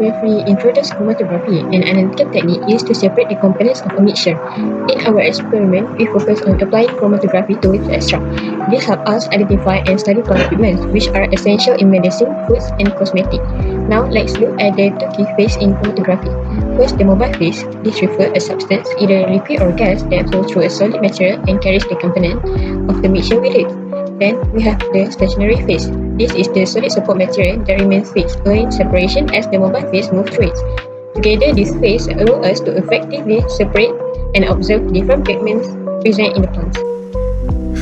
briefly introduce chromatography, an analytical technique used to separate the components of a mixture. In our experiment, we focus on applying chromatography to leaf extract. This helps us identify and study plant pigments, which are essential in medicine, foods, and cosmetics. Now, let's look at the two key phases in chromatography. First, the mobile phase. This refers a substance, either liquid or gas, that flows through a solid material and carries the component of the mixture with it. Then we have the stationary phase. This is the solid support material that remains fixed, allowing separation as the mobile phase moves through it. Together, this phase allows us to effectively separate and observe different pigments present in the plants.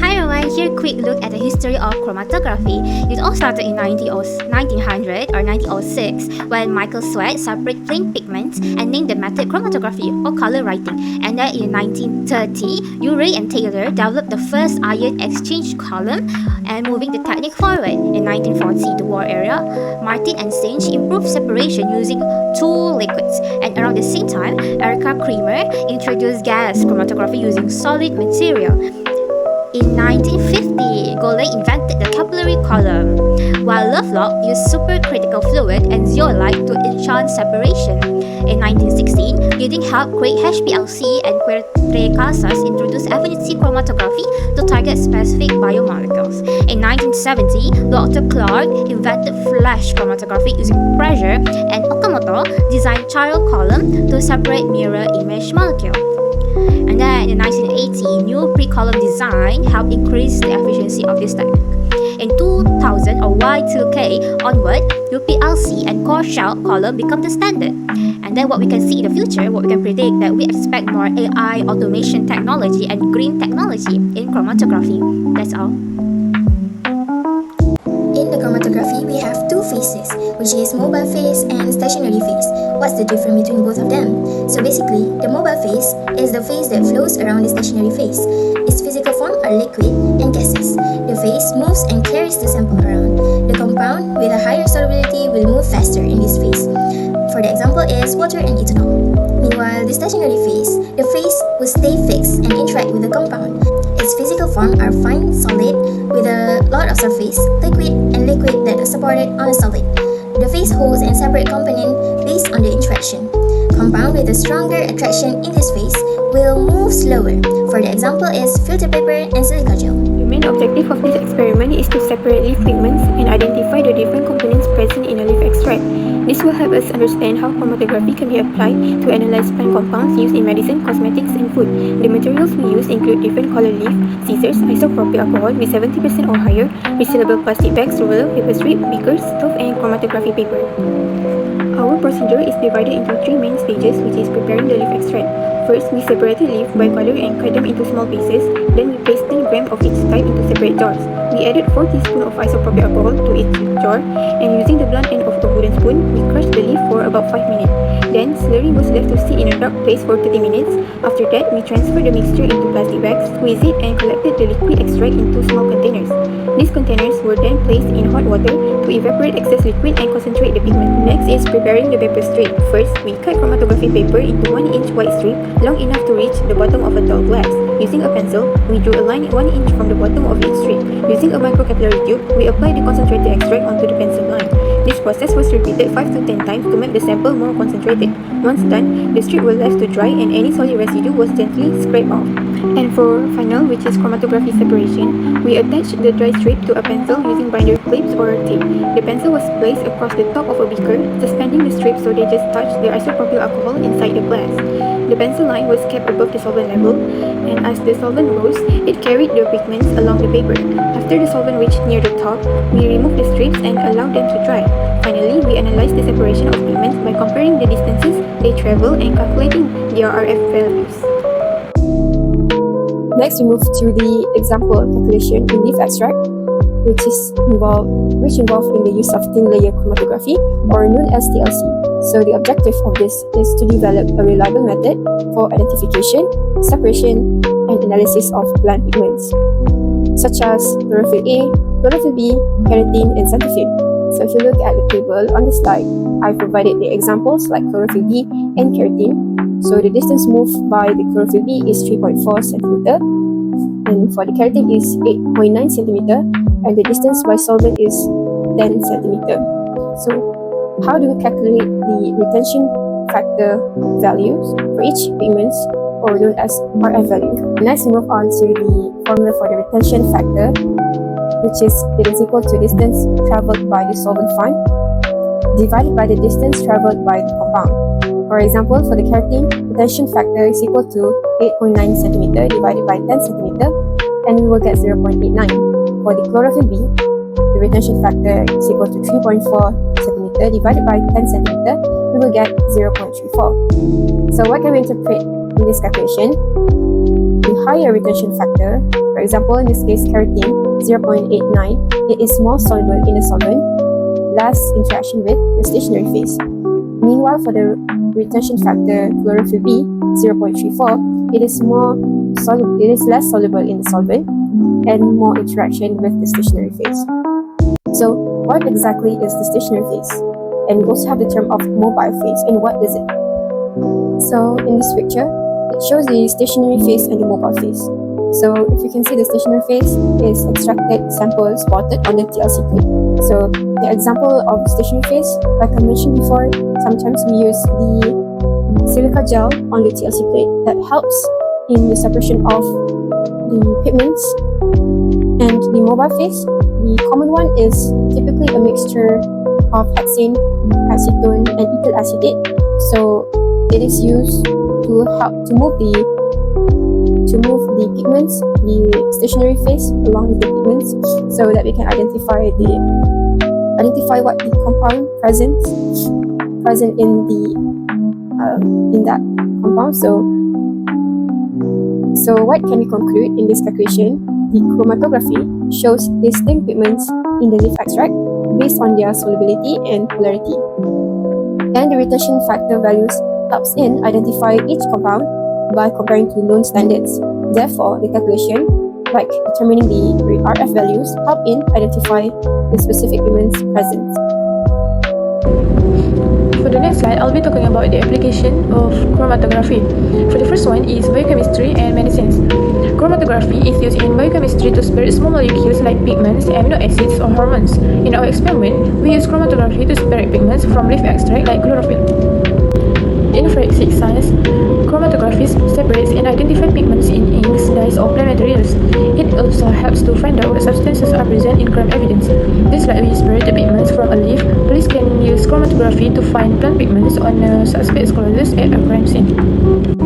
Hi everyone, here a quick look at the history of chromatography. It all started in 1900 or 1906 when Michael Sweat separated plain pigments and named the method chromatography or color writing. And then in 1930, Urey and Taylor developed the first ion exchange column and moving the technique forward. In 1940, the war era, Martin and Sinch improved separation using two liquids. And around the same time, Erica Creamer introduced gas chromatography using solid material. In 1950, Golay invented the capillary column, while Lovelock used supercritical fluid and zeolite to enhance separation. In 1916, Gidding helped create HPLC, and Quertre Casas introduced affinity chromatography to target specific biomolecules. In 1970, Dr. Clark invented flash chromatography using pressure, and Okamoto designed chiral column to separate mirror image molecules. And then in 1980, new pre-column design helped increase the efficiency of this technique. In 2000 or Y2K onward, UPLC and core shell column become the standard. And then what we can see in the future, what we can predict, that we expect more AI automation technology and green technology in chromatography. That's all. In the chromatography, we have two phases, which is mobile phase and stationary phase. What's the difference between both of them? So basically, the mobile phase is the phase that flows around the stationary phase. Its physical form are liquid and gases. The phase moves and carries the sample around. The compound with a higher solubility will move faster in this phase. For the example is water and ethanol. Meanwhile, the stationary phase, the phase will stay fixed and interact with the compound. Its physical form are fine, solid, with a lot of surface, liquid, and liquid that are supported on a solid. The phase holds and separate component based on the interaction. Compound with a stronger attraction in this phase will move slower. For the example is filter paper and silica gel. The main objective of this experiment is to separate leaf pigments and identify the different components present in a leaf extract. This will help us understand how chromatography can be applied to analyze plant compounds used in medicine, cosmetics, and food. The materials we use include different color leaf, scissors, isopropyl alcohol with 70% or higher, resealable plastic bags, roller, paper strip, beakers, stove, and chromatography paper. Our procedure is divided into three main stages, which is preparing the leaf extract. First, we separated leaf by color and cut them into small pieces. Then we placed 10 grams of each type into separate jars. We added 4 teaspoons of isopropyl alcohol to each jar, and using the blunt end of the wooden spoon, we crushed the leaf for about 5 minutes. Then, slurry was left to sit in a dark place for 30 minutes. After that, we transferred the mixture into plastic bags, squeezed it, and collected the liquid extract into small containers. These containers were then placed in hot water to evaporate excess liquid and concentrate the pigment. Next is preparing the paper strip. First, we cut chromatography paper into 1-inch wide strip, long enough to reach the bottom of a tall glass. Using a pencil, we drew a line 1 inch from the bottom of each strip. Using a microcapillary tube, we applied the concentrated extract onto the pencil line. This process was repeated 5 to 10 times to make the sample more concentrated. Once done, the strip was left to dry and any solid residue was gently scraped off. And for final, which is chromatography separation, we attached the dry strip to a pencil using binder clips or tape. The pencil was placed across the top of a beaker, suspending the strip so they just touched the isopropyl alcohol inside the glass. The pencil line was kept above the solvent level, and as the solvent rose, it carried the pigments along the paper. After the solvent reached near the top, we removed the strips and allowed them to dry. Finally, we analyzed the separation of pigments by comparing the distances they travel and calculating their RF values. Next, we move to the example calculation in leaf extract, which involve in the use of thin layer chromatography, or known as TLC. So the objective of this is to develop a reliable method for identification, separation, and analysis of plant pigments, such as chlorophyll A, chlorophyll B, keratin, and xanthophyll. So if you look at the table on the slide, I provided the examples like chlorophyll B and keratin. So the distance moved by the chlorophyll B is 3.4 cm, and for the keratin is 8.9 cm, and the distance by solvent is 10 cm. So how do we calculate the retention factor values for each pigment, or known as RF value? Next, we move on to the formula for the retention factor, which is it is equal to distance traveled by the solvent fine divided by the distance traveled by the compound. For example, for the keratin, retention factor is equal to 8.9 cm divided by 10 cm, and we will get 0.89. For the chlorophyll B, the retention factor is equal to 3.4 cm divided by 10 cm, we will get 0.34. So what can we interpret in this calculation? The higher retention factor, for example, in this case keratin, 0.89, it is more soluble in the solvent, less interaction with the stationary phase. Meanwhile, for the retention factor chlorophyll B, 0.34, it is less soluble in the solvent and more interaction with the stationary phase. So, what exactly is the stationary phase? And we also have the term of mobile phase, and what is it? So, in this picture, it shows the stationary phase and the mobile phase. So, if you can see, the stationary phase is extracted samples spotted on the TLC plate. So, the example of stationary phase, like I mentioned before, sometimes we use the silica gel on the TLC plate that helps in the separation of the pigments. And the mobile phase, the common one is typically a mixture of hexane, acetone, and ethyl acetate. So, it is used to help to move the pigments, the stationary phase along with the pigments, so that we can identify what the compound present in that compound. So what can we conclude in this calculation? The chromatography shows distinct pigments in the leaf extract based on their solubility and polarity, and the retention factor values helps in identify each compound by comparing to known standards. Therefore, the calculation, like determining the RF values, help in identify the specific pigments present. For the next slide, I'll be talking about the application of chromatography. For the first one is biochemistry and medicines. Chromatography is used in biochemistry to separate small molecules like pigments, amino acids, or hormones. In our experiment, we use chromatography to separate pigments from leaf extract like chlorophyll. In forensic science, chromatography separates and identifies pigments in inks, dyes, or plant materials. It also helps to find out what substances are present in crime evidence. Just like we separated pigments from a leaf, police can use chromatography to find plant pigments on a suspect's clothes at a crime scene.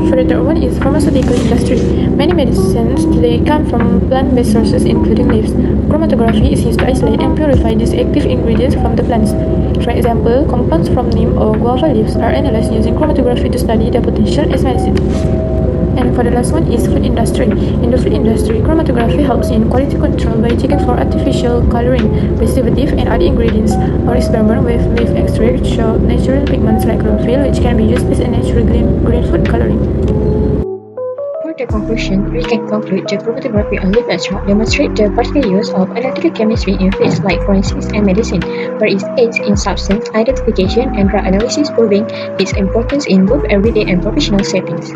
For the third one is pharmaceutical industry. Many medicines today come from plant-based sources, including leaves. Chromatography is used to isolate and purify these active ingredients from the plants. For example, compounds from neem or guava leaves are analyzed using chromatography to study their potential as medicine. And for the last one is food industry. In the food industry, chromatography helps in quality control by checking for artificial coloring, preservative, and other ingredients, or experiment with leaf extract to show natural pigments like chlorophyll, which can be used as a natural green food coloring. For the conclusion, we can conclude that chromatography on leaf extract demonstrates the practical use of analytical chemistry in fields like forensics and medicine, where it aids in substance identification and drug analysis, proving its importance in both everyday and professional settings.